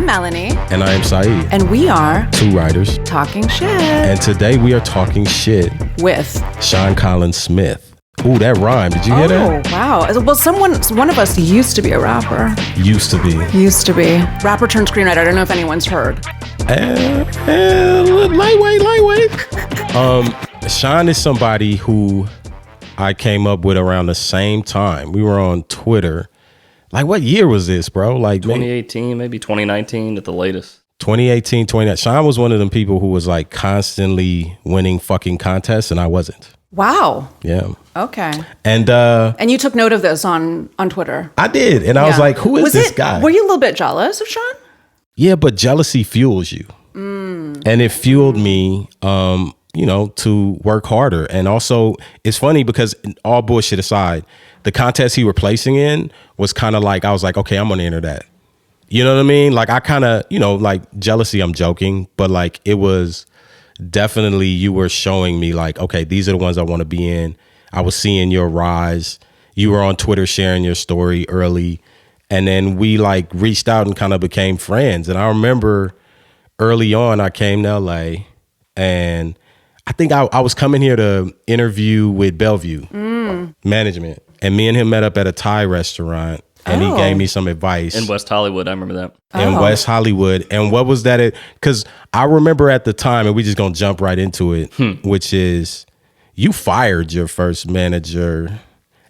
Melanie. And I am Saeed. And we are two writers talking shit. And today we are talking shit with Sean Collins Smith. Ooh, that rhymed. Did you hear that? Oh, wow. Well, one of us used to be a rapper. Used to be. Rapper turned screenwriter. I don't know if anyone's heard. Lightweight. Sean is somebody who I came up with around the same time. We were on Twitter. Like, what year was this, bro? Like 2018, maybe 2019 at the latest. 2018, 2019. Sean was one of them people who was like constantly winning fucking contests, and I wasn't. Wow. Yeah. Okay. And you took note of this on Twitter. I did, and I was like, "Who is this guy?" Were you a little bit jealous of Sean? Yeah, but jealousy fuels you, and it fueled me. To work harder. And also, it's funny because all bullshit aside, the contest he were placing in was kind of like, I was like, okay, I'm going to enter that. You know what I mean? Like, I kind of, like jealousy, I'm joking, but like it was definitely, you were showing me like, okay, these are the ones I want to be in. I was seeing your rise. You were on Twitter sharing your story early. And then we like reached out and kind of became friends. And I remember early on, I came to LA and I think I was coming here to interview with Bellevue management, and me and him met up at a Thai restaurant, and he gave me some advice. In West Hollywood, I remember that. In West Hollywood. And what was that? Because I remember at the time, and we just going to jump right into it, which is you fired your first manager.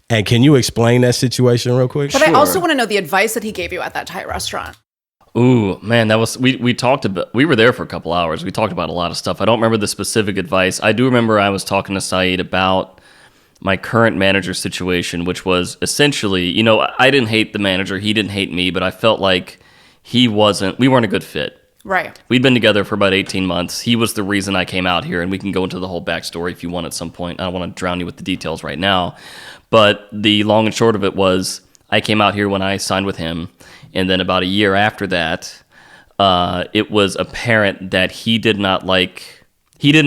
And can you explain that situation real quick? But sure. I also want to know the advice that he gave you at that Thai restaurant. Ooh, man, that was we talked about. We were there for a couple hours. We talked about a lot of stuff. I don't remember the specific advice. I do remember I was talking to Saeed about my current manager situation, which was essentially, I didn't hate the manager. He didn't hate me, but I felt like we weren't a good fit. Right. We'd been together for about 18 months. He was the reason I came out here, and we can go into the whole backstory if you want at some point. I don't want to drown you with the details right now. But the long and short of it was I came out here when I signed with him. And then about a year after that, it was apparent that he didn't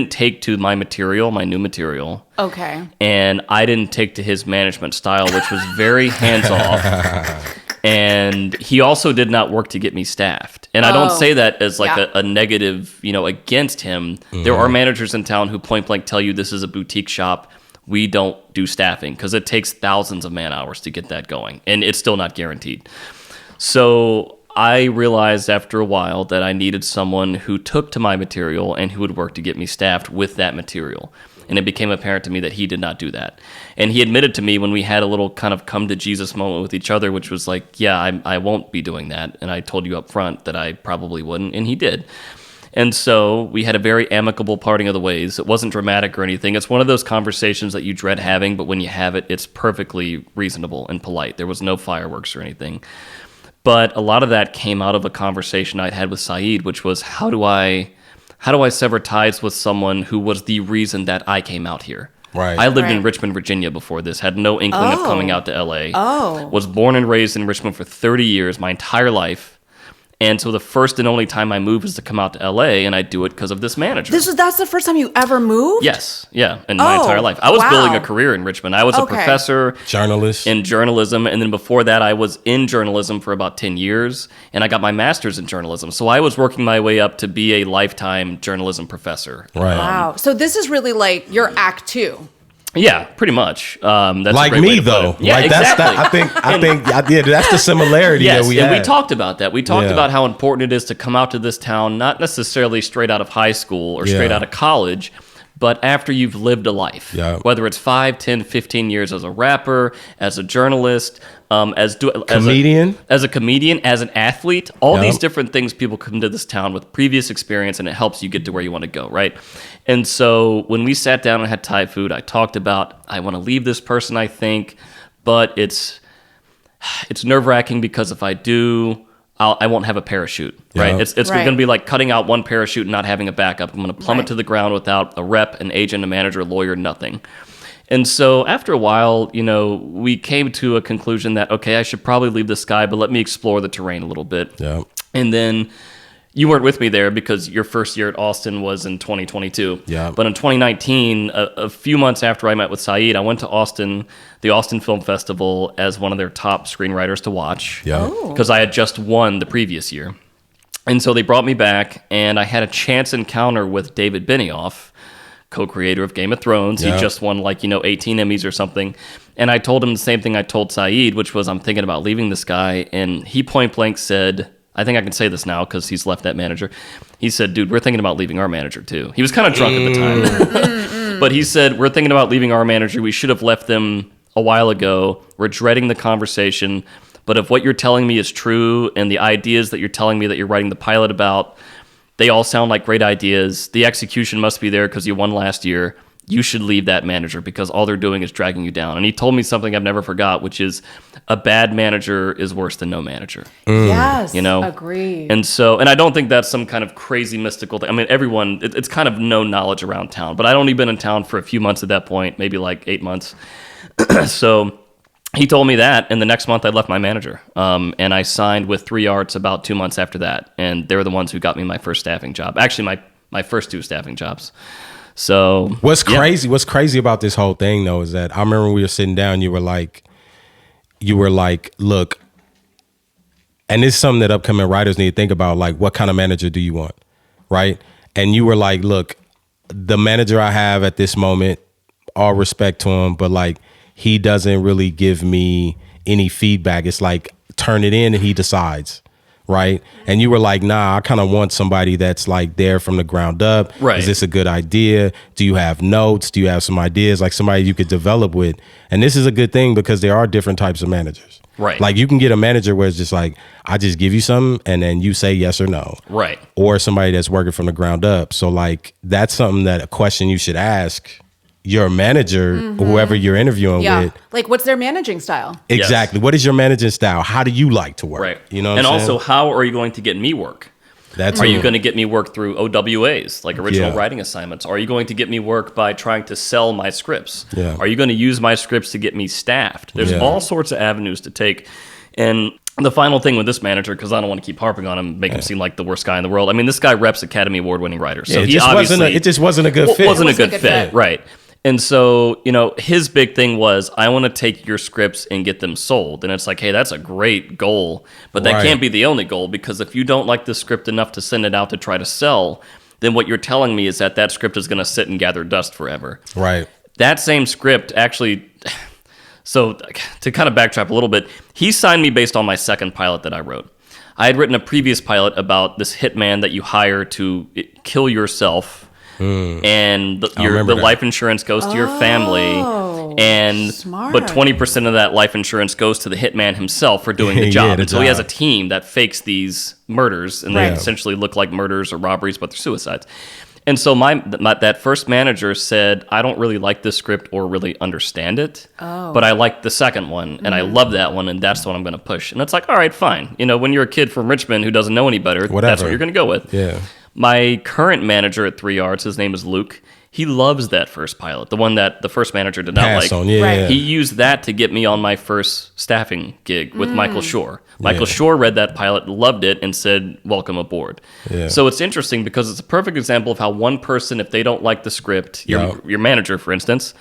take to my new material. Okay. And I didn't take to his management style, which was very hands-off. And he also did not work to get me staffed. And I don't say that as like a negative, against him. Mm-hmm. There are managers in town who point blank tell you this is a boutique shop. We don't do staffing because it takes thousands of man hours to get that going. And it's still not guaranteed. So I realized after a while that I needed someone who took to my material and who would work to get me staffed with that material. And it became apparent to me that he did not do that. And he admitted to me when we had a little kind of come to Jesus moment with each other, which was like, yeah, I won't be doing that. And I told you up front that I probably wouldn't, and he did. And so we had a very amicable parting of the ways. It wasn't dramatic or anything. It's one of those conversations that you dread having, but when you have it, it's perfectly reasonable and polite. There was no fireworks or anything. But a lot of that came out of a conversation I'd had with Saeed, which was how do I sever ties with someone who was the reason that I came out here? Right. I lived in Richmond, Virginia before this, had no inkling of coming out to LA. Was born and raised in Richmond for 30 years, my entire life. And so the first and only time I move is to come out to LA, and I do it because of this manager. That's the first time you ever moved? Yes, yeah, in my entire life. I was building a career in Richmond. I was a professor in journalism, and then before that I was in journalism for about 10 years, and I got my master's in journalism. So I was working my way up to be a lifetime journalism professor. Right. Wow. So this is really like your act two. Yeah, pretty much. That's like me, though. Yeah, like exactly. I think, that's the similarity that we had. We talked about that. We talked about how important it is to come out to this town, not necessarily straight out of high school or straight out of college, but after you've lived a life. Yeah. Whether it's 5, 10, 15 years as a rapper, as a journalist, as a comedian, as an athlete, all these different things. People come to this town with previous experience, and it helps you get to where you want to go, right? And so when we sat down and had Thai food, I talked about I want to leave this person, I think, but it's nerve-wracking because if I do, I won't have a parachute, right? It's going to be like cutting out one parachute and not having a backup. I'm going to plummet to the ground without a rep, an agent, a manager, a lawyer, nothing. And so after a while, we came to a conclusion that, okay, I should probably leave this guy, but let me explore the terrain a little bit. Yeah. And then you weren't with me there because your first year at Austin was in 2022. Yeah. But in 2019, a few months after I met with Saeed, I went to Austin, the Austin Film Festival, as one of their top screenwriters to watch. Yeah. Because I had just won the previous year. And so they brought me back, and I had a chance encounter with David Benioff, co-creator of Game of Thrones. Yeah. He just won 18 Emmys or something. And I told him the same thing I told Saeed, which was I'm thinking about leaving this guy. And he point blank said, I think I can say this now because he's left that manager. He said, dude, we're thinking about leaving our manager too. He was kind of drunk at the time. But he said, we're thinking about leaving our manager. We should have left them a while ago. We're dreading the conversation. But if what you're telling me is true and the ideas that you're telling me that you're writing the pilot about, they all sound like great ideas. The execution must be there because you won last year. You should leave that manager because all they're doing is dragging you down. And he told me something I've never forgot, which is a bad manager is worse than no manager. Yes, Agree. And I don't think that's some kind of crazy mystical thing. I mean, everyone, it's kind of known knowledge around town, but I'd only been in town for a few months at that point, maybe 8 months. So he told me that, and the next month I left my manager. And I signed with 3 Arts about 2 months after that. And they were the ones who got me my first staffing job. Actually, my first 2 staffing jobs. So what's crazy about this whole thing though is that I remember when we were sitting down, you were like, look, and this is something that upcoming writers need to think about, what kind of manager do you want? Right. And you were like, look, the manager I have at this moment, all respect to him, but he doesn't really give me any feedback. It's turn it in and he decides. Right. And you were like, nah, I kind of want somebody that's there from the ground up. Right. Is this a good idea? Do you have notes? Do you have some ideas? Somebody you could develop with? And this is a good thing because there are different types of managers. Right. You can get a manager where it's just I just give you something and then you say yes or no. Right. Or somebody that's working from the ground up. So that's something that a question you should ask your manager, whoever you're interviewing with. What's their managing style? Exactly. Yes. What is your managing style? How do you like to work? Right. You know what and I'm also, saying? how are you going to get me work? Are you going to get me work through OWAs, original writing assignments? Are you going to get me work by trying to sell my scripts? Yeah. Are you going to use my scripts to get me staffed? There's all sorts of avenues to take. And the final thing with this manager, because I don't want to keep harping on him, make him seem like the worst guy in the world. I mean, this guy reps Academy Award-winning writers. So it he just wasn't a good fit. Wasn't a good fit, right. And so, his big thing was, I want to take your scripts and get them sold. And it's hey, that's a great goal, but that can't be the only goal, because if you don't like the script enough to send it out to try to sell, then what you're telling me is that script is going to sit and gather dust forever. Right. That same script actually, so to kind of backtrack a little bit, he signed me based on my second pilot that I wrote. I had written a previous pilot about this hitman that you hire to kill yourself. And the life insurance goes to your family, and smart. But 20% of that life insurance goes to the hitman himself for doing the job. So he has a team that fakes these murders, and they essentially look like murders or robberies, but they're suicides. And so that first manager said, I don't really like this script or really understand it, but I like the second one, and I love that one, and that's the one I'm going to push. And it's all right, fine. When you're a kid from Richmond who doesn't know any better, that's what you're going to go with. Yeah. My current manager at 3 Arts, his name is Luke. He loves that first pilot, the one that the first manager did not like. Yeah. He used that to get me on my first staffing gig with Michael Shore. Michael Shore read that pilot, loved it, and said, welcome aboard. Yeah. So it's interesting because it's a perfect example of how one person, if they don't like the script, your manager, for instance,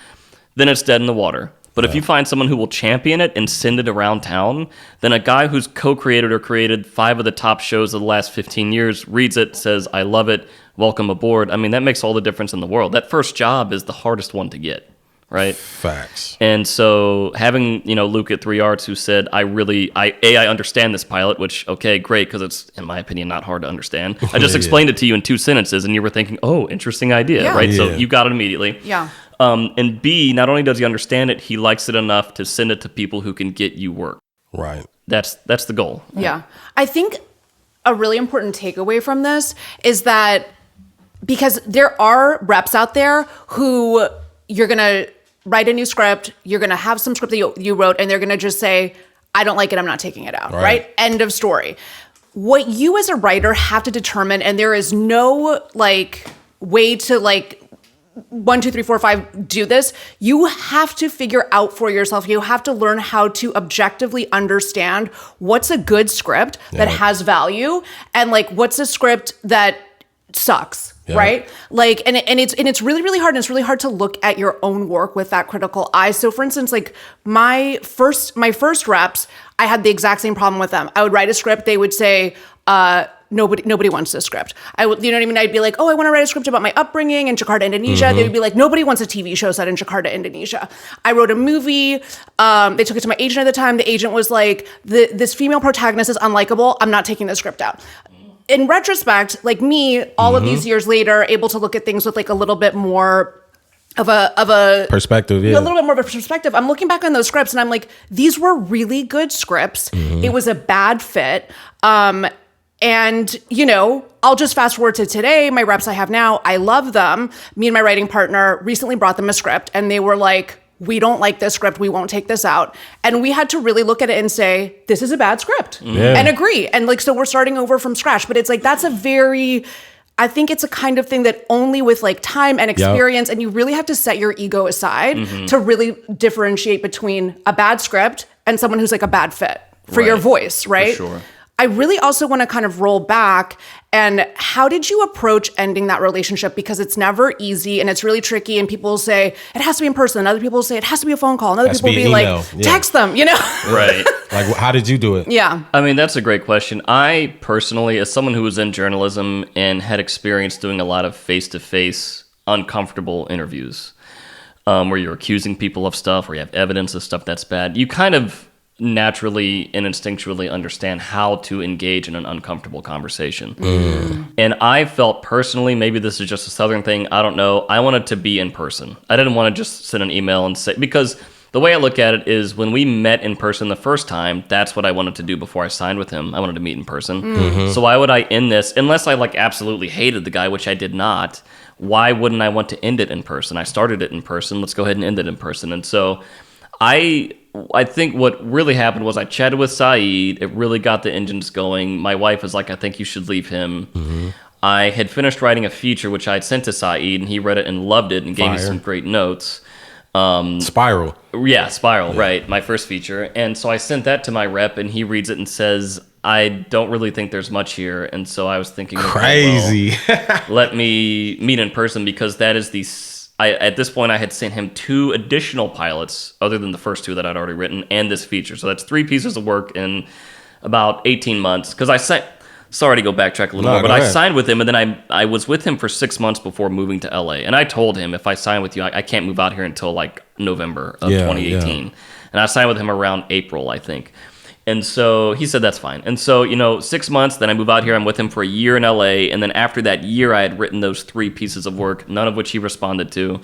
then it's dead in the water. But if you find someone who will champion it and send it around town, then a guy who's co-created or created 5 of the top shows of the last 15 years reads it, says, I love it, welcome aboard. I mean, that makes all the difference in the world. That first job is the hardest one to get, right? Facts. And so having, Luke at 3 Arts who said, I understand this pilot, which, okay, great, because it's, in my opinion, not hard to understand. I just explained it to you in 2 sentences, and you were thinking, oh, interesting idea, right? Yeah. So you got it immediately. Yeah. And B, not only does he understand it, he likes it enough to send it to people who can get you work. Right. That's the goal. Yeah. I think a really important takeaway from this is that because there are reps out there who you're going to write a new script, you're going to have some script that you wrote, and they're going to just say, I don't like it, I'm not taking it out, right? End of story. What you as a writer have to determine, and there is no way to 1, 2, 3, 4, 5, do this. You have to figure out for yourself. You have to learn how to objectively understand what's a good script that has value and what's a script that sucks. Yeah. Right? And it's really, really hard. And it's really hard to look at your own work with that critical eye. So for instance, my first reps, I had the exact same problem with them. I would write a script. They would say, nobody wants this script. You know what I mean? I'd be like, oh, I want to write a script about my upbringing in Jakarta, Indonesia. They would be like, nobody wants a TV show set in Jakarta, Indonesia. I wrote a movie. They took it to my agent at the time. The agent was like, this female protagonist is unlikable. I'm not taking the script out. In retrospect, like me, all of these years later, able to look at things with like a little bit more of a perspective, a little bit more of a perspective. I'm looking back on those scripts and I'm like, these were really good scripts. It was a bad fit. And, you know, I'll just fast forward to today. My reps I have now, I love them. Me and my writing partner recently brought them a script and they were like, we don't like this script. We won't take this out. And we had to really look at it and say, this is a bad script and agree. And like, so we're starting over from scratch. But it's like, that's I think it's a kind of thing that only with like time and experience, and you really have to set your ego aside to really differentiate between a bad script and someone who's like a bad fit for your voice, right? For sure. I really also want to kind of roll back. And how did you approach ending that relationship? Because it's never easy and it's really tricky. And people will say, it has to be in person. Other people will say, it has to be a phone call. And other people will be like, text them, you know? Right. Like, how did you do it? Yeah. I mean, that's a great question. I personally, as someone who was in journalism and had experience doing a lot of face-to-face uncomfortable interviews, where you're accusing people of stuff, or you have evidence of stuff that's bad, you kind of naturally and instinctually understand how to engage in an uncomfortable conversation. And I felt personally, maybe this is just a Southern thing, I don't know, I wanted to be in person. I didn't want to just send an email and say, because the way I look at it is when we met in person the first time, that's what I wanted to do before I signed with him. I wanted to meet in person. So why would I end this, unless I like absolutely hated the guy, which I did not, why wouldn't I want to end it in person? I started it in person, let's go ahead and end it in person. And so I think what really happened was I chatted with Saeed. It really got the engines going. My wife was like, I think you should leave him. I had finished writing a feature, which I had sent to Saeed, and he read it and loved it and gave me some great notes. Spiral. Yeah, Spiral, right. My first feature. And so I sent that to my rep, and he reads it and says, I don't really think there's much here. And so I was thinking, crazy. Okay, well, let me meet in person, because that is at this point, I had sent him 2 additional pilots, other than the first 2 that I'd already written, and this feature. So that's 3 pieces of work in about 18 months. Because sorry to go backtrack a little more, but I signed with him, and then I was with him for 6 months before moving to LA. And I told him, if I sign with you, I can't move out here until like November of 2018. Yeah. And I signed with him around April, I think. And so he said, that's fine. And so, 6 months, then I move out here. I'm with him for a year in LA. And then after that year, I had written those 3 pieces of work, none of which he responded to.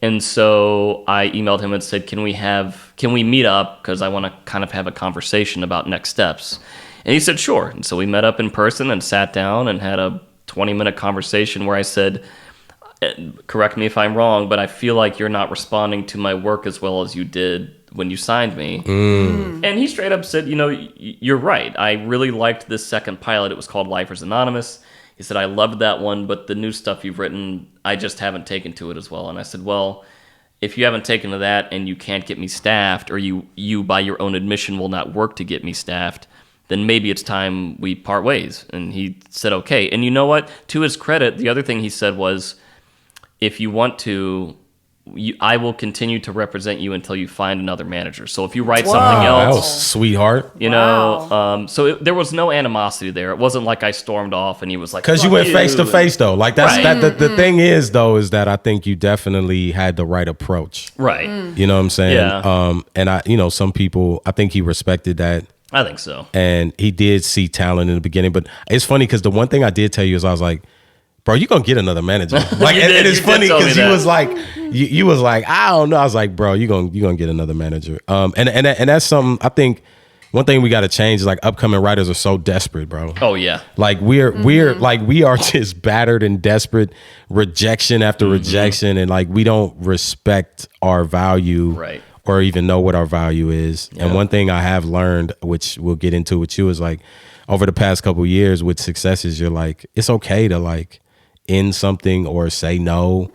And so I emailed him and said, can we meet up? Because I want to kind of have a conversation about next steps. And he said, sure. And so we met up in person and sat down and had a 20-minute conversation where I said, correct me if I'm wrong, but I feel like you're not responding to my work as well as you did when you signed me. And he straight up said, you're right. I really liked this second pilot. It was called Lifers Anonymous. He said, I loved that one, but the new stuff you've written, I just haven't taken to it as well. And I said, well, if you haven't taken to that and you can't get me staffed, or you by your own admission will not work to get me staffed, then maybe it's time we part ways. And he said, okay. And you know what? To his credit, the other thing he said was, if you want to, I will continue to represent you until you find another manager. So if you write something else, that was sweetheart. There was no animosity there. It wasn't like I stormed off and he was like, because you went face to face though. Like that's the thing is though, is that I think you definitely had the right approach. Right. You know what I'm saying? Yeah. And I, some people, I think he respected that. I think so. And he did see talent in the beginning, but it's funny because the one thing I did tell you is I was like, bro, you gonna get another manager. Like, and it's funny because you was like, you was like, I don't know. I was like, bro, you gonna get another manager. And that's something I think. One thing we got to change is like upcoming writers are so desperate, bro. Oh yeah. Like we're like we are just battered and desperate, rejection after rejection, and like we don't respect our value, right, or even know what our value is. Yeah. And one thing I have learned, which we'll get into with you, is like over the past couple of years with successes, you're like, it's okay to like end something or say no.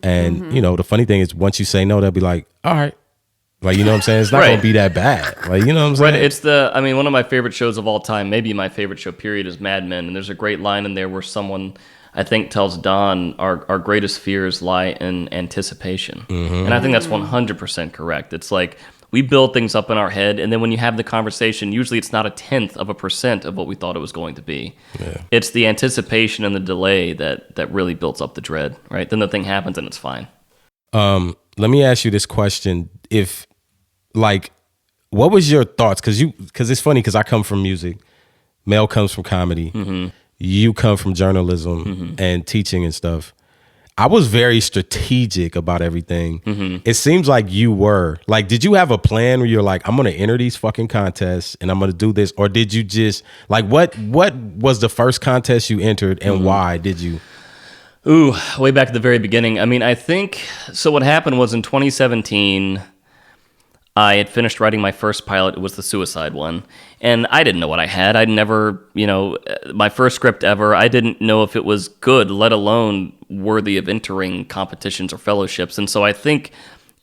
And the funny thing is once you say no, they'll be like, all right. Like, you know what I'm saying? It's not going to be that bad. Like, you know what I'm saying? Right. It's one of my favorite shows of all time, maybe my favorite show period, is Mad Men. And there's a great line in there where someone, I think, tells Don, our greatest fears lie in anticipation. And I think that's 100% correct. It's like, we build things up in our head, and then when you have the conversation, usually it's not 0.1% of what we thought it was going to be. Yeah. It's the anticipation and the delay that really builds up the dread, right? Then the thing happens and it's fine. Let me ask you this question. If, like, what was your thoughts? Because it's funny, because I come from music. Mel comes from comedy. Mm-hmm. You come from journalism and teaching and stuff. I was very strategic about everything. Mm-hmm. It seems like you were. Like, did you have a plan where you're like, I'm going to enter these fucking contests and I'm going to do this? Or did you just, like, what was the first contest you entered and why did you? Ooh, way back at the very beginning. I mean, I think, so what happened was in 2017, I had finished writing my first pilot. It was the suicide one. And I didn't know what I had. I'd never, my first script ever, I didn't know if it was good, let alone worthy of entering competitions or fellowships. And so I think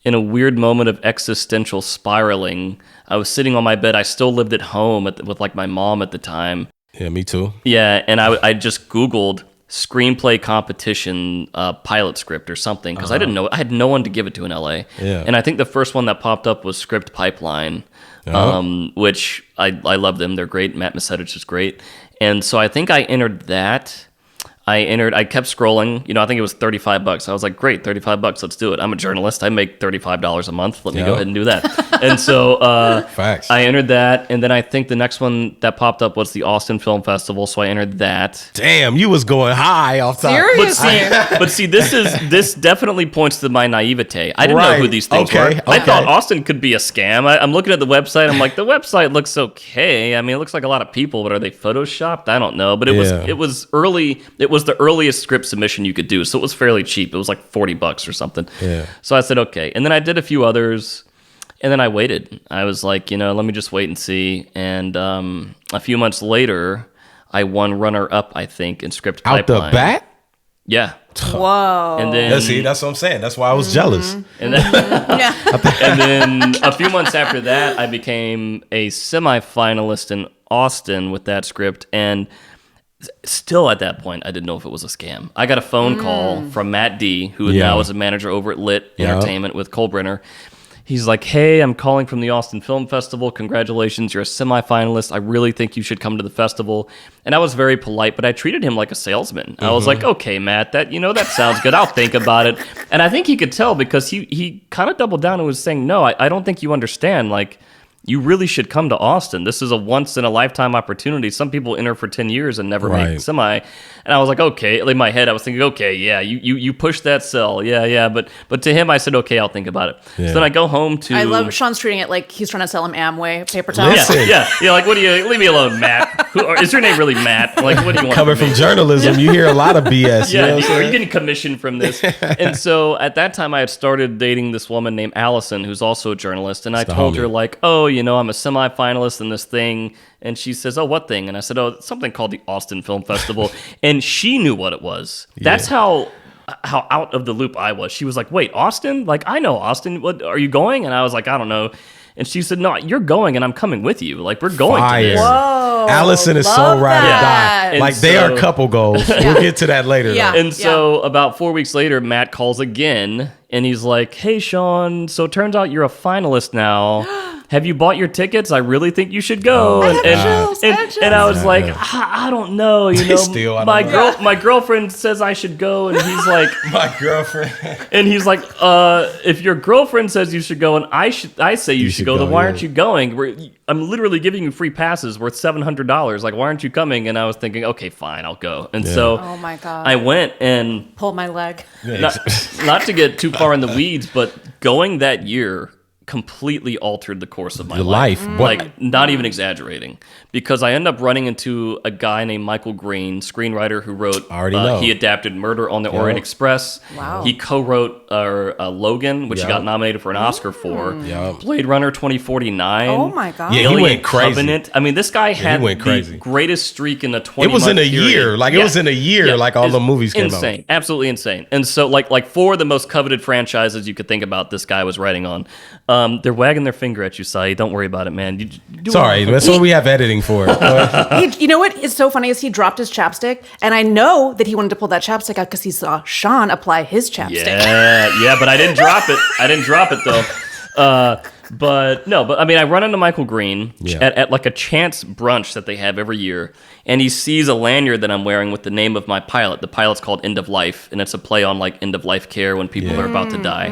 in a weird moment of existential spiraling, I was sitting on my bed. I still lived at home with like my mom at the time. Yeah, me too. Yeah, and I just Googled screenplay competition pilot script or something, because I didn't know. I had no one to give it to in LA. Yeah. And I think the first one that popped up was Script Pipeline, which I love them. They're great. Matt Misetich is great. And so I think I entered that. I kept scrolling, I think it was $35. I was like, great, $35, let's do it. I'm a journalist. I make $35 a month. Let me go ahead and do that. And so Facts. I entered that. And then I think the next one that popped up was the Austin Film Festival. So I entered that. Damn, you was going high off top. Seriously? But see, this definitely points to my naivete. I didn't know who these things were. I thought Austin could be a scam. I'm looking at the website. I'm like, the website looks okay. I mean, it looks like a lot of people, but are they photoshopped? I don't know. But it was early. It was the earliest script submission you could do, so it was fairly cheap. It was like $40 or something. Yeah. So I said, okay. And then I did a few others, and then I waited. I was like, let me just wait and see. And a few months later, I won runner-up, I think, in Script Pipeline. Out the bat? Yeah. Whoa. And then, see, that's what I'm saying. That's why I was jealous. And then, and then a few months after that, I became a semi-finalist in Austin with that script, and still at that point, I didn't know if it was a scam. I got a phone call from Matt D, who now is a manager over at Lit Entertainment with Cole Brenner. He's like, hey, I'm calling from the Austin Film Festival. Congratulations, you're a semifinalist. I really think you should come to the festival. And I was very polite, but I treated him like a salesman. I was like, okay, Matt, that sounds good. I'll think about it. And I think he could tell, because he kind of doubled down and was saying, no, I don't think you understand. Like, you really should come to Austin. This is a once-in-a-lifetime opportunity. Some people enter for 10 years and never make semi. And I was like, okay. In my head, I was thinking, okay, yeah, you push that sell. Yeah. But to him, I said, okay, I'll think about it. Yeah. So then I go home to... I love Sean's treating it like he's trying to sell him Amway paper towels. Yeah. Like, what do you... Leave me alone, Matt. Is your name really Matt? Like, what do you want Coming from journalism, you hear a lot of BS. Yeah, are you getting commission from this? And so at that time, I had started dating this woman named Allison, who's also a journalist. And I told her, like, oh, I'm a semi-finalist in this thing. And she says, oh, what thing? And I said, oh, it's something called the Austin Film Festival. And she knew what it was. That's how out of the loop I was. She was like, wait, Austin? Like, I know Austin. What, are you going? And I was like, I don't know. And she said, no, you're going and I'm coming with you. Like, we're going to this. Whoa, Allison is so ride or die. And like, they are couple goals. We'll get to that later. Yeah. And so about 4 weeks later, Matt calls again. And he's like, hey, Sean, so it turns out you're a finalist now. Have you bought your tickets? I really think you should go. And I was like, I don't know. My girlfriend says I should go. And he's like, my girlfriend. And he's like, if your girlfriend says you should go and I say you should go, then why aren't you going? I'm literally giving you free passes worth $700. Like, why aren't you coming? And I was thinking, okay, fine, I'll go. And so oh my God. I went and pulled my leg. Not to get too far in the weeds, but going that year completely altered the course of my life. Like, not even exaggerating, because I ended up running into a guy named Michael Green, screenwriter who wrote, he adapted Murder on the Orient Express. Wow. He co-wrote Logan, which he got nominated for an Oscar for. Blade Runner 2049. Oh my God. Yeah, he went crazy. Covenant. I mean, this guy had the greatest streak in a 20-month It was in a period. year. Like, it was in a year, like all the movies came out. Insane. Absolutely insane. And so, like 4 of the most coveted franchises you could think about, this guy was writing on. They're wagging their finger at you, Sai. Don't worry about it, man. Sorry, that's what we have editing for. You know what is so funny is he dropped his chapstick, and I know that he wanted to pull that chapstick out because he saw Sean apply his chapstick. Yeah, but I didn't drop it. I didn't drop it, though. But no, but I mean, I run into Michael Green Yeah. at like a chance brunch that they have every year, and he sees a lanyard that I'm wearing with the name of my pilot. The pilot's called End of Life, and it's a play on like end of life care when people are about to die.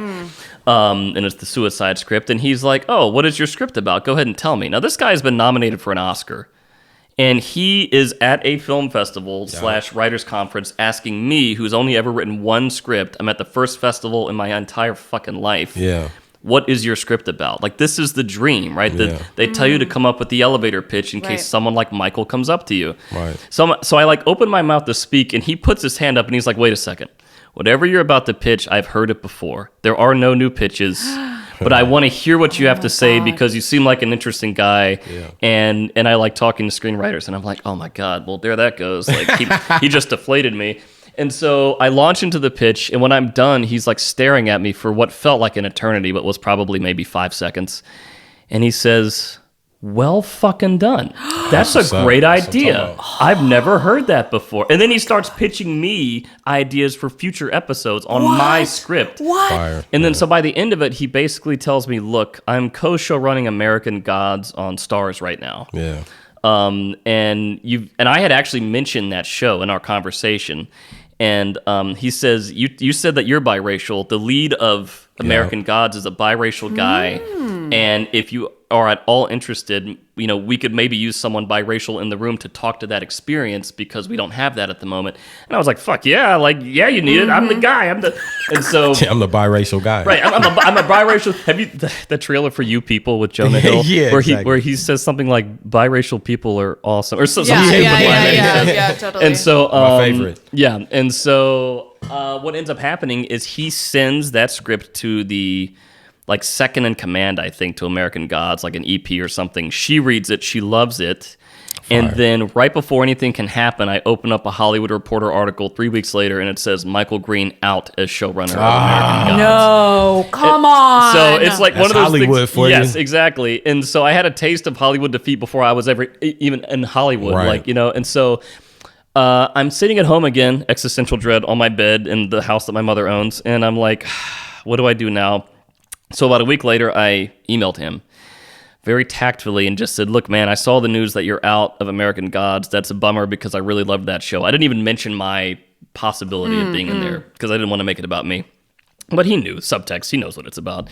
And it's the suicide script. And he's like, "Oh, what is your script about? Go ahead and tell me." Now, this guy's been nominated for an Oscar. And he is at a film festival / writers conference asking me, who's only ever written one script. I'm at the first festival in my entire fucking life. Yeah. What is your script about? Like, this is the dream, right? They tell you to come up with the elevator pitch in case someone like Michael comes up to you. Right. So I like open my mouth to speak, and he puts his hand up and he's like, "Wait a second. Whatever you're about to pitch, I've heard it before. There are no new pitches." But I want to hear what you have to say because you seem like an interesting guy, and I like talking to screenwriters. And I'm like, oh my god, well there that goes. Like he just deflated me. And so I launch into the pitch, and when I'm done, he's like staring at me for what felt like an eternity, but was probably maybe 5 seconds. And he says, "Well fucking done. That's a great idea. I've never heard that before." And then he starts pitching me ideas for future episodes on my script. What? Fire. And then so by the end of it, he basically tells me, "Look, I'm co-show running American Gods on Stars right now." Yeah. And I had actually mentioned that show in our conversation. And he says, you said that you're biracial. The lead of American Gods is a biracial guy. And if you are at all interested, we could maybe use someone biracial in the room to talk to that experience because we don't have that at the moment. And I was like, fuck yeah. Like, yeah, you need it. I'm the guy. And so I'm the biracial guy. right. I'm a biracial. Have you the trailer for You People with Jonah Hill? Yeah, where he says something like biracial people are awesome or something. Yeah, totally. And so My favorite. Yeah. And so what ends up happening is he sends that script to the like second in command, I think, to American Gods, like an EP or something. She reads it. She loves it. And then right before anything can happen, I open up a Hollywood Reporter article 3 weeks later, and it says Michael Green out as showrunner of American Gods. No, come on. So it's like one of those Hollywood things. for you. Yes, exactly. And so I had a taste of Hollywood defeat before I was ever even in Hollywood, Right. And so I'm sitting at home again, existential dread on my bed in the house that my mother owns, and I'm like, what do I do now? So about a week later, I emailed him very tactfully and just said, "Look, man, I saw the news that you're out of American Gods. That's a bummer because I really loved that show." I didn't even mention my possibility of being in there because I didn't want to make it about me. But he knew, subtext, he knows what it's about.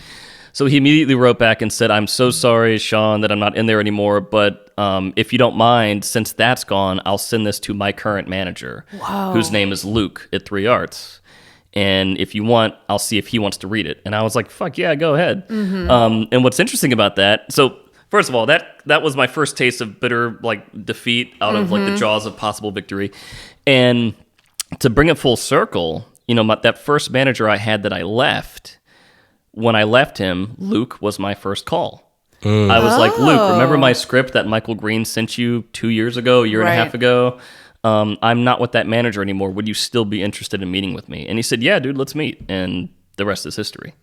So he immediately wrote back and said, "I'm so sorry, Sean, that I'm not in there anymore, but if you don't mind, since that's gone, I'll send this to my current manager, whose name is Luke at 3 Arts. And if you want, I'll see if he wants to read it." And I was like, fuck yeah, go ahead. And what's interesting about that, so first of all, that was my first taste of bitter like defeat out of like the jaws of possible victory. And to bring it full circle, that first manager I had that I left, when I left him, Luke was my first call. I was like, "Luke, remember my script that Michael Green sent you 2 years ago, a year and a half ago? I'm not with that manager anymore. Would you still be interested in meeting with me?" And he said, "Yeah, dude, let's meet." And the rest is history.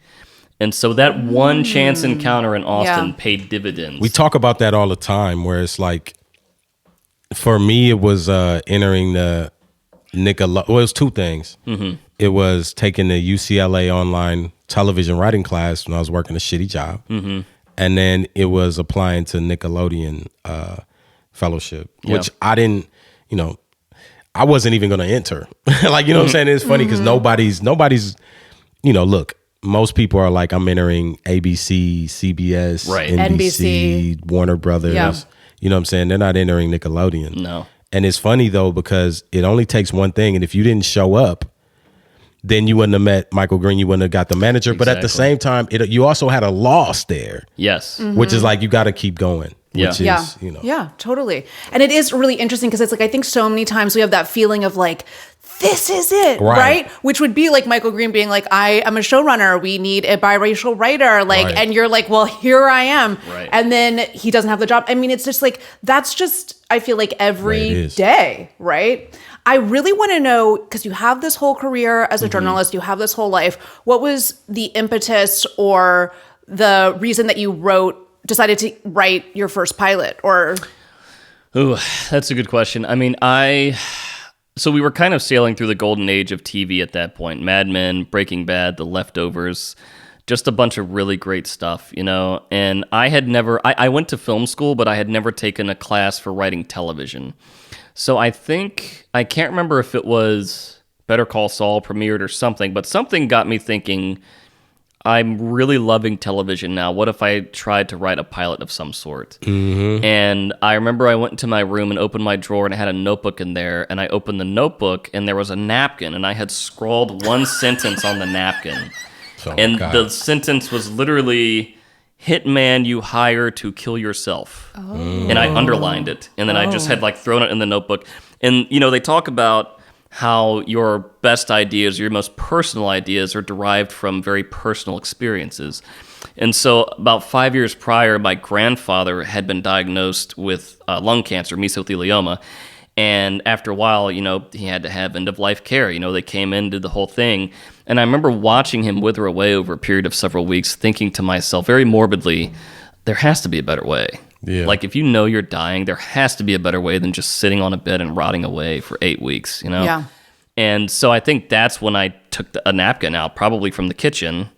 And so that one chance encounter in Austin paid dividends. We talk about that all the time, where it's like, for me, it was entering the Nickelodeon. Well, it was two things. It was taking the UCLA online television writing class when I was working a shitty job. And then it was applying to Nickelodeon fellowship, which I didn't, I wasn't even going to enter. Like, what I'm saying? It's funny because nobody's, look, most people are like, I'm entering ABC, CBS, Right. NBC, Warner Brothers. Yeah. You know what I'm saying? They're not entering Nickelodeon. No. And it's funny though, because it only takes one thing. And if you didn't show up, then you wouldn't have met Michael Green. You wouldn't have got the manager. But at the same time, you also had a loss there. Yes. Which is like, you got to keep going. Yeah. Which is, Yeah, totally. And it is really interesting because it's like, I think so many times we have that feeling of like, this is it, right? Which would be like Michael Green being like, I am a showrunner. We need a biracial writer. Like, and you're like, well, here I am. Right. And then he doesn't have the job. I mean, it's just like, that's just, I feel like every day, right? I really want to know, because you have this whole career as a journalist, you have this whole life. What was the impetus or the reason that you decided to write your first pilot? Or Ooh, that's a good question. I mean, so we were kind of sailing through the golden age of TV at that point. Mad Men, Breaking Bad, The Leftovers, just a bunch of really great stuff, you know. And I went to film school, but I had never taken a class for writing television. So I can't remember if it was Better Call Saul premiered or something, but something got me thinking, I'm really loving television now. What if I tried to write a pilot of some sort? Mm-hmm. And I remember I went into my room and opened my drawer and I had a notebook in there. And I opened the notebook and there was a napkin and I had scrawled one sentence on the napkin. Oh, and God. the sentence was literally, "Hitman you hire to kill yourself." Oh. And I underlined it. And then I just had like thrown it in the notebook. And, you know, they talk about how your best ideas, your most personal ideas are derived from very personal experiences. And so about 5 years prior, my grandfather had been diagnosed with lung cancer, mesothelioma. And after a while, you know, he had to have end-of-life care. You know, they came in, did the whole thing. And I remember watching him wither away over a period of several weeks, thinking to myself very morbidly, there has to be a better way. Yeah. Like, if you know you're dying, there has to be a better way than just sitting on a bed and rotting away for 8 weeks, you know? Yeah. And so I think that's when I took a napkin out, probably from the kitchen,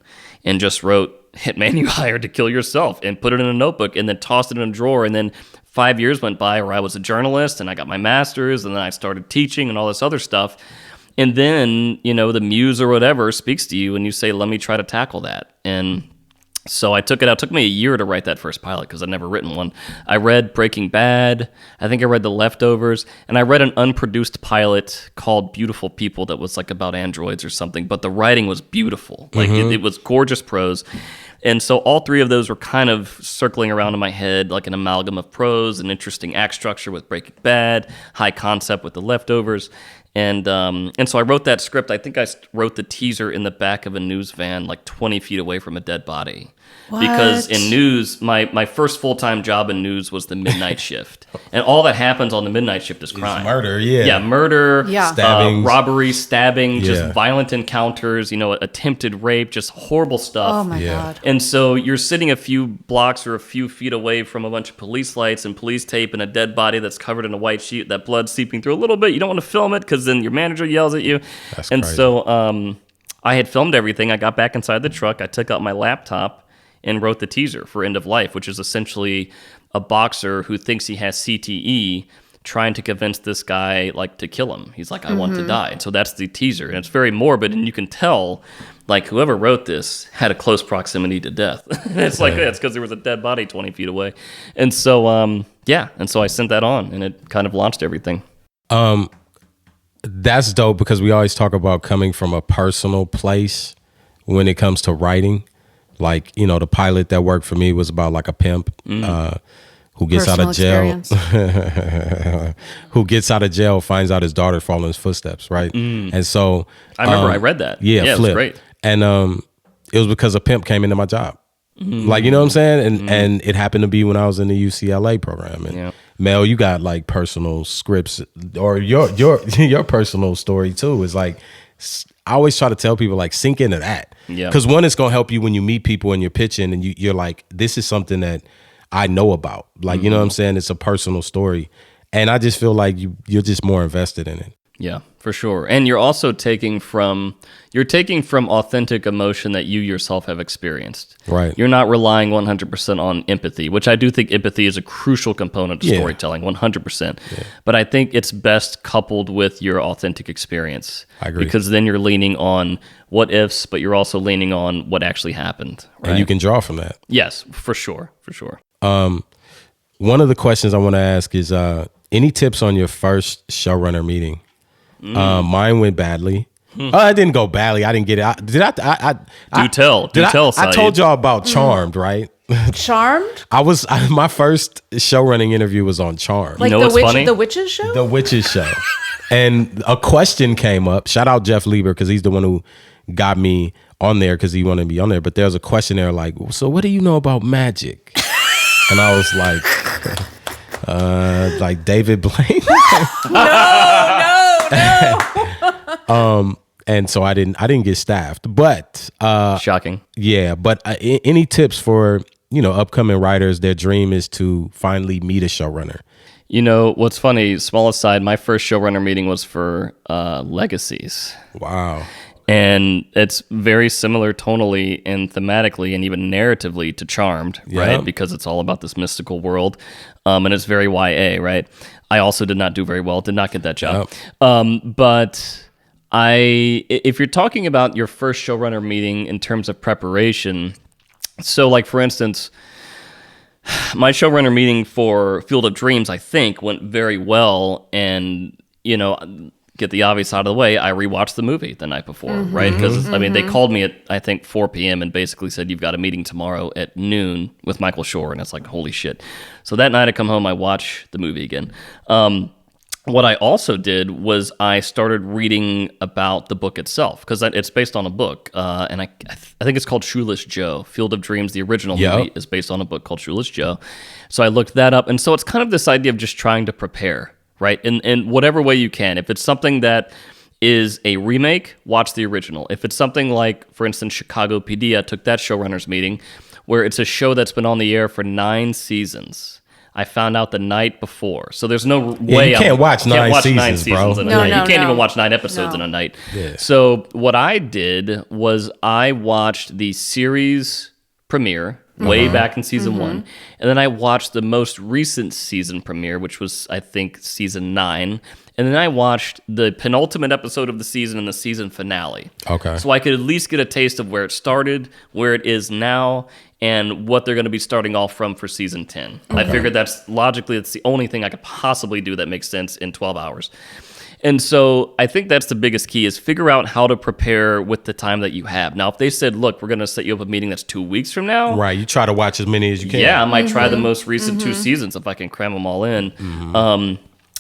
and just wrote, "Hitman you hired to kill yourself," and put it in a notebook and then tossed it in a drawer. And then 5 years went by where I was a journalist and I got my master's and then I started teaching and all this other stuff. And then, you know, the muse or whatever speaks to you and you say, let me try to tackle that. And so I took it out. It took me a year to write that first pilot because I'd never written one. I read Breaking Bad. I think I read The Leftovers. And I read an unproduced pilot called Beautiful People that was like about androids or something. But the writing was beautiful. Like it was gorgeous prose. And so all three of those were kind of circling around in my head, like an amalgam of prose, an interesting act structure with Breaking Bad, high concept with The Leftovers. And so I wrote that script. I think I wrote the teaser in the back of a news van, like 20 feet away from a dead body. What? Because in news, my first full-time job in news was the midnight shift. And all that happens on the midnight shift is crime. It's murder, yeah. Yeah, murder, Yeah. Stabbings. robbery, stabbing, just Yeah. violent encounters, you know, attempted rape, just horrible stuff. Oh my Yeah. God. And so you're sitting a few blocks or a few feet away from a bunch of police lights and police tape and a dead body that's covered in a white sheet, that blood seeping through a little bit. You don't want to film it because then your manager yells at you. That's and crazy. so I had filmed everything. I got back inside the truck. I took out my laptop and wrote the teaser for End of Life, which is essentially a boxer who thinks he has CTE trying to convince this guy like to kill him. He's like, I want to die. And so that's the teaser. And it's very morbid. And you can tell like whoever wrote this had a close proximity to death. It's like, it's because there was a dead body 20 feet away. And so, yeah. And so I sent that on and it kind of launched everything. That's dope because we always talk about coming from a personal place when it comes to writing. Like, you know, the pilot that worked for me was about like a pimp who gets Personal out of jail. experience. Who gets out of jail, finds out his daughter following his footsteps, right? And so I remember I read that. Yeah, it was Flip. great. And it was because a pimp came into my job. Like, you know what I'm saying? And it happened to be when I was in the UCLA program. And Mel, you got like personal scripts or your personal story too. Is like, I always try to tell people like sink into that. Yeah. Because one, it's gonna help you when you meet people and you're pitching and you're like, this is something that I know about. Like, you know what I'm saying? It's a personal story. And I just feel like you're just more invested in it. Yeah, for sure. And you're also taking from authentic emotion that you yourself have experienced. Right. You're not relying 100% on empathy, which I do think empathy is a crucial component to storytelling, 100%. Yeah. But I think it's best coupled with your authentic experience. I agree. Because then you're leaning on what ifs, but you're also leaning on what actually happened. Right? And you can draw from that. Yes, for sure. For sure. One of the questions I want to ask is any tips on your first showrunner meeting? Mine went badly. It didn't go badly. I didn't get it. Do tell, I told y'all about Charmed, right? Charmed? My first show running interview was on Charmed. Like know the what's funny? The Witches show? The Witches show. And a question came up. Shout out Jeff Lieber because he's the one who got me on there because he wanted to be on there. But there's a question there like, so what do you know about magic? And I was like David Blaine. No. And so I didn't get staffed, but Shocking. Yeah, but any tips for upcoming writers? Their dream is to finally meet a showrunner. You know what's funny? Small aside, my first showrunner meeting was for Legacies. Wow. And it's very similar tonally and thematically and even narratively to Charmed, right? Because it's all about this mystical world. And it's very YA, right? I also did not do very well, did not get that job. But if you're talking about your first showrunner meeting in terms of preparation, so like for instance, my showrunner meeting for Field of Dreams, I think, went very well. And, you know, get the obvious out of the way, I rewatched the movie the night before, right? Because, I mean, they called me at, I think, 4 p.m. and basically said, you've got a meeting tomorrow at noon with Michael Shore. And it's like, holy shit. So that night I come home, I watch the movie again. What I also did was I started reading about the book itself, because it's based on a book. And I think it's called Shoeless Joe. Field of Dreams, the original movie, is based on a book called Shoeless Joe. So I looked that up. And so it's kind of this idea of just trying to prepare, right? In whatever way you can. If it's something that is a remake, watch the original. If it's something like, for instance, Chicago PD, I took that showrunners meeting, where it's a show that's been on the air for 9 seasons. I found out the night before. So there's no way you can't watch 9 seasons, bro. In a night. You can't even watch 9 episodes in a night. Yeah. So what I did was I watched the series premiere way back in season 1. And then I watched the most recent season premiere, which was, I think, season 9. And then I watched the penultimate episode of the season and the season finale. Okay. So I could at least get a taste of where it started, where it is now, and what they're going to be starting off from for season 10. I figured that's the only thing I could possibly do that makes sense in 12 hours. And so I think that's the biggest key, is figure out how to prepare with the time that you have. Now, if they said, look, we're going to set you up a meeting that's 2 weeks from now. Right. You try to watch as many as you can. Yeah, I might try the most recent 2 seasons if I can cram them all in.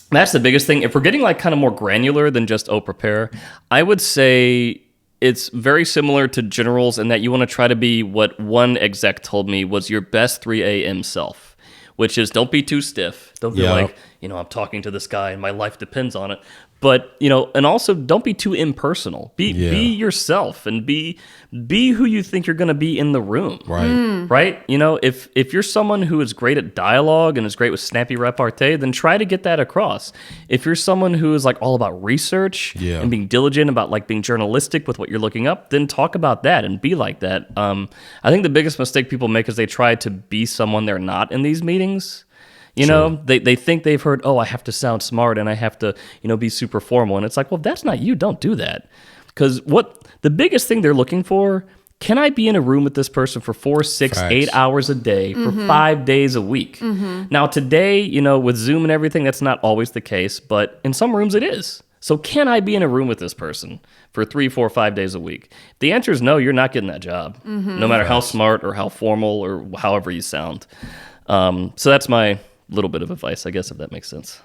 That's the biggest thing. If we're getting like kind of more granular than just, prepare, I would say it's very similar to Generals in that you want to try to be what one exec told me was your best 3 a.m. self, which is don't be too stiff. Don't be like, I'm talking to this guy and my life depends on it. But, and also don't be too impersonal. Be yourself and be who you think you're going to be in the room. Right. Right? If you're someone who is great at dialogue and is great with snappy repartee, then try to get that across. If you're someone who is like all about research and being diligent about like being journalistic with what you're looking up, then talk about that and be like that. I think the biggest mistake people make is they try to be someone they're not in these meetings. They think they've heard, I have to sound smart and I have to, be super formal. And it's like, well, if that's not you, don't do that. Because the biggest thing they're looking for, can I be in a room with this person for 4, 6, 8 hours a day for 5 days a week? Now today, with Zoom and everything, that's not always the case, but in some rooms it is. So can I be in a room with this person for 3, 4, 5 days a week? The answer is no, you're not getting that job, no matter how smart or how formal or however you sound. So that's my little bit of advice, I guess, if that makes sense.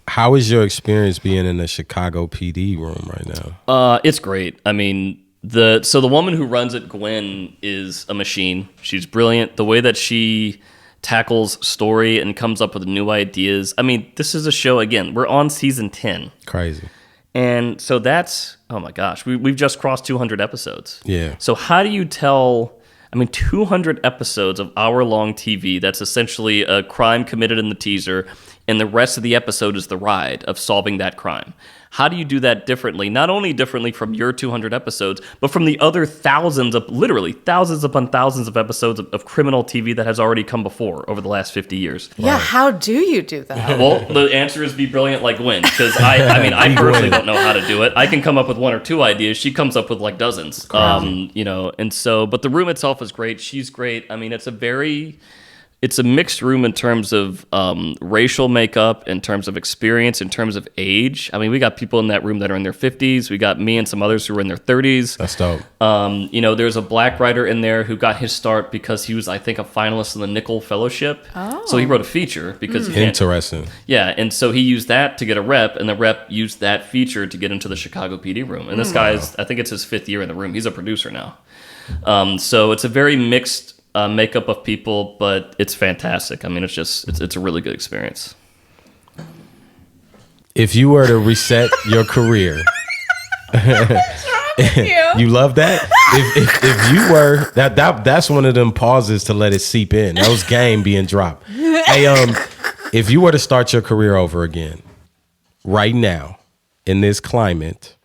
How is your experience being in the Chicago PD room right now? It's great. I mean, the woman who runs it, Gwen, is a machine. She's brilliant. The way that she tackles story and comes up with new ideas. I mean, this is a show, again, we're on season 10. Crazy. And so that's, oh my gosh, we've just crossed 200 episodes. Yeah. So how do you tell... 200 episodes of hour-long TV, that's essentially a crime committed in the teaser, and the rest of the episode is the ride of solving that crime. How do you do that differently? Not only differently from your 200 episodes, but from the other literally thousands upon thousands of episodes of criminal TV that has already come before over the last 50 years. Yeah, how do you do that? Well, the answer is be brilliant like Gwen, because I personally don't know how to do it. I can come up with 1 or 2 ideas. She comes up with like dozens. And so, but the room itself is great. She's great. I mean, it's a mixed room in terms of racial makeup, in terms of experience, in terms of age. I mean, we got people in that room that are in their 50s. We got me and some others who are in their 30s. That's dope. There's a black writer in there who got his start because he was, I think, a finalist in the Nickel Fellowship. Oh. So he wrote a feature because he Interesting. Yeah, and so he used that to get a rep, and the rep used that feature to get into the Chicago PD room. And this guy's, I think it's his 5th year in the room. He's a producer now. So it's a very mixed makeup of people, but it's fantastic. I mean, it's a really good experience. If you were to reset your career, you love that. If you were that's one of them pauses to let it seep in. That was game being dropped. Hey, if you were to start your career over again, right now, in this climate,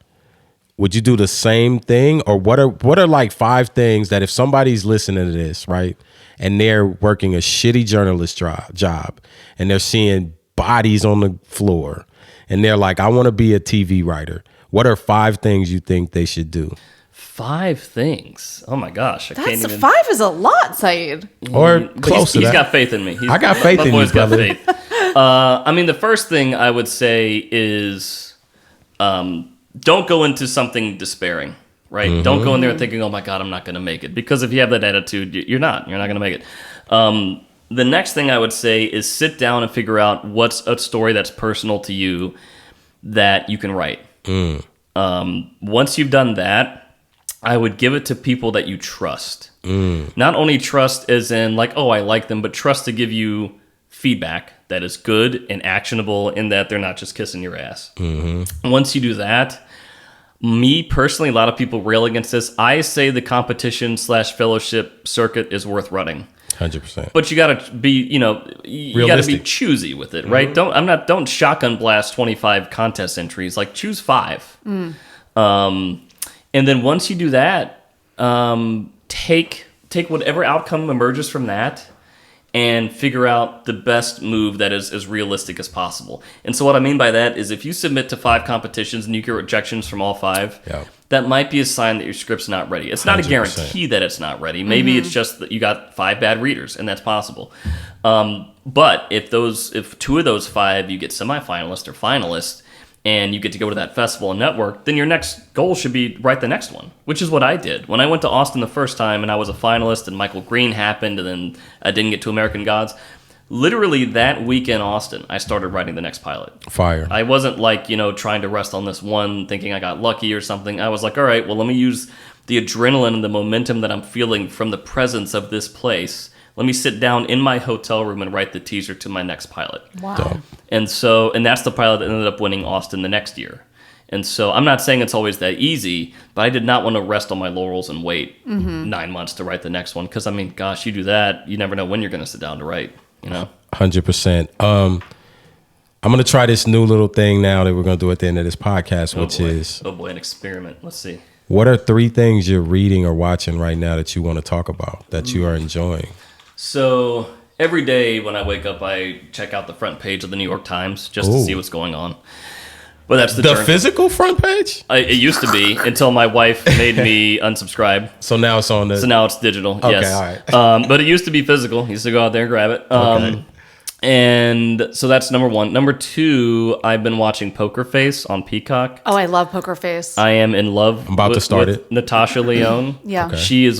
would you do the same thing? Or what are like 5 things that if somebody's listening to this, right, and they're working a shitty journalist job and they're seeing bodies on the floor and they're like, I want to be a TV writer. What are 5 things you think they should do? 5 things. Oh my gosh. I can't even... 5 is a lot, Saeed. Or close to that. He's got faith in me. I got faith in you, boy's got brother. faith. I mean, the first thing I would say is don't go into something despairing, right? Mm-hmm. Don't go in there thinking, oh my God, I'm not going to make it. Because if you have that attitude, you're not going to make it. The next thing I would say is sit down and figure out what's a story that's personal to you that you can write. Once you've done that, I would give it to people that you trust. Not only trust as in like, oh, I like them, but trust to give you feedback that is good and actionable in that they're not just kissing your ass. Once you do that, me personally, a lot of people rail against this. I say the competition/fellowship circuit is worth running. 100%. But you got to be, you got to be choosy with it, right? Don't shotgun blast 25 contest entries. Like choose 5. And then once you do that, take whatever outcome emerges from that and figure out the best move that is as realistic as possible. And so what I mean by that is if you submit to 5 competitions and you get rejections from all 5, that might be a sign that your script's not ready. It's not 100%. A guarantee that it's not ready. Maybe it's just that you got 5 bad readers, and that's possible. But if 2 of those 5 you get semifinalist or finalist, and you get to go to that festival and network, then your next goal should be write the next one, which is what I did. When I went to Austin the first time and I was a finalist and Michael Green happened and then I didn't get to American Gods, literally that week in Austin, I started writing the next pilot. Fire. I wasn't like, trying to rest on this one thinking I got lucky or something. I was like, all right, well, let me use the adrenaline and the momentum that I'm feeling from the presence of this place. Let me sit down in my hotel room and write the teaser to my next pilot. Wow. Dope. And that's the pilot that ended up winning Austin the next year. And so I'm not saying it's always that easy, but I did not want to rest on my laurels and wait 9 months to write the next one. Because, I mean, gosh, you do that, you never know when you're going to sit down to write, 100%. I'm going to try this new little thing now that we're going to do at the end of this podcast, which is... Oh, boy, an experiment. Let's see. What are 3 things you're reading or watching right now that you want to talk about, that you are enjoying? So every day when I wake up, I check out the front page of the New York Times just to see what's going on. But that's the physical front page? It used to be until my wife made me unsubscribe. So now it's on the... So now it's digital, okay, yes. All right. But it used to be physical. I used to go out there and grab it. Okay. And so that's number 1. Number 2, I've been watching Poker Face on Peacock. Oh, I love Poker Face. I am in love with Natasha Lyonne. Yeah. Okay. She is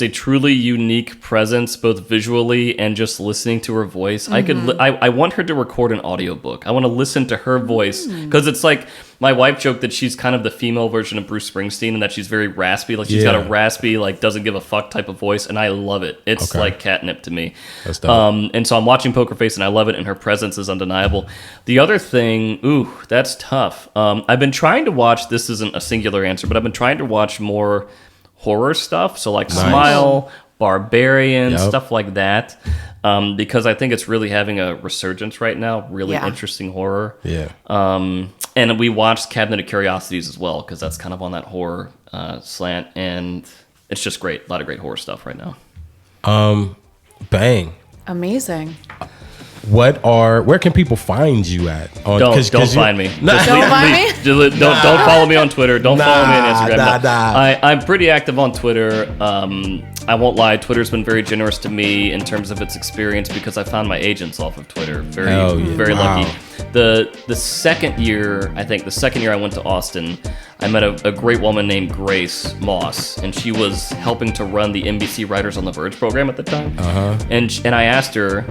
a truly unique presence, both visually and just listening to her voice. I want her to record an audiobook. I want to listen to her voice because it's like, my wife joked that she's kind of the female version of Bruce Springsteen and that she's very raspy. Like she's got a raspy, like doesn't give a fuck type of voice. And I love it. It's like catnip to me. That's dope. And so I'm watching Poker Face and I love it. And her presence is undeniable. The other thing, that's tough. I've been trying to watch, this isn't a singular answer, but I've been trying to watch more horror stuff. So like Smile, Barbarian, stuff like that. Because I think it's really having a resurgence right now. Really interesting horror. Yeah. And we watched Cabinet of Curiosities as well, because that's kind of on that horror slant. And it's just great. A lot of great horror stuff right now. Bang. Amazing. Where can people find you at? Don't find me. Don't find me? Don't follow me on Twitter. Don't follow me on Instagram. Nah. I'm pretty active on Twitter. I won't lie. Twitter's been very generous to me in terms of its experience because I found my agents off of Twitter. Very lucky. The second year I went to Austin, I met a great woman named Grace Moss, and she was helping to run the NBC Writers on the Verge program at the time. And I asked her,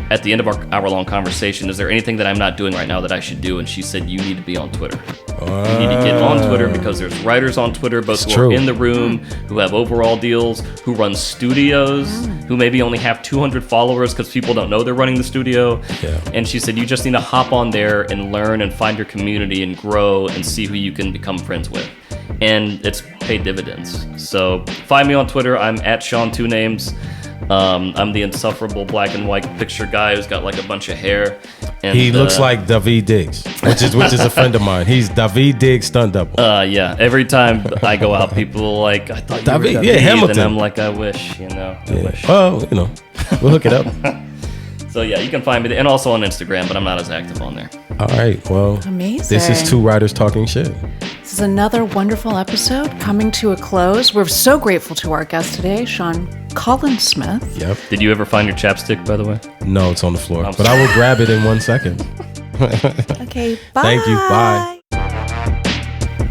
at the end of our hour-long conversation, is there anything that I'm not doing right now that I should do? And she said, you need to be on Twitter. You need to get on Twitter because there's writers on Twitter, both who are in the room, who have overall deals, who run studios, who maybe only have 200 followers because people don't know they're running the studio. Yeah. And she said, you just need to hop on there and learn and find your community and grow and see who you can become friends with. And it's paid dividends. So find me on Twitter. I'm at Sean Two Names. I'm the insufferable black and white picture guy who's got like a bunch of hair. And, He looks like David Diggs, which is a friend of mine. He's David Diggs stunt double. Yeah. Every time I go out, people are like, I thought you David, were yeah, David. Hamilton. And I'm like, I wish, you know. I wish. Well, we'll hook it up. So yeah, you can find me there, and also on Instagram, but I'm not as active on there. All right. Well, Amazing. This is Two Writers Talking Shit. This is another wonderful episode coming to a close. We're so grateful to our guest today, Sean Collins Smith. Yep. Did you ever find your chapstick, by the way? No, it's on the floor, but I will grab it in 1 second. Okay, bye. Thank you. Bye.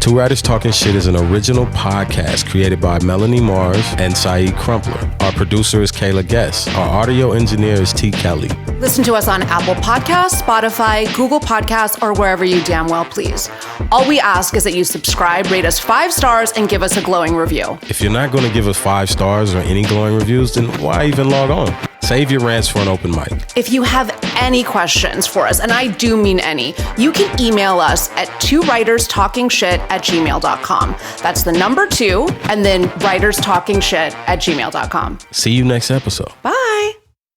Two Writers Talking Shit is an original podcast created by Melanie Mars and Saeed Crumpler. Our producer is Kayla Guess. Our audio engineer is T. Kelly. Listen to us on Apple Podcasts, Spotify, Google Podcasts, or wherever you damn well please. All we ask is that you subscribe, rate us 5 stars, and give us a glowing review. If you're not going to give us 5 stars or any glowing reviews, then why even log on? Save your rants for an open mic. If you have any questions for us, and I do mean any, you can email us at twowriterstalkingshit@gmail.com. That's the number 2, and then writerstalkingshit@gmail.com. See you next episode. Bye.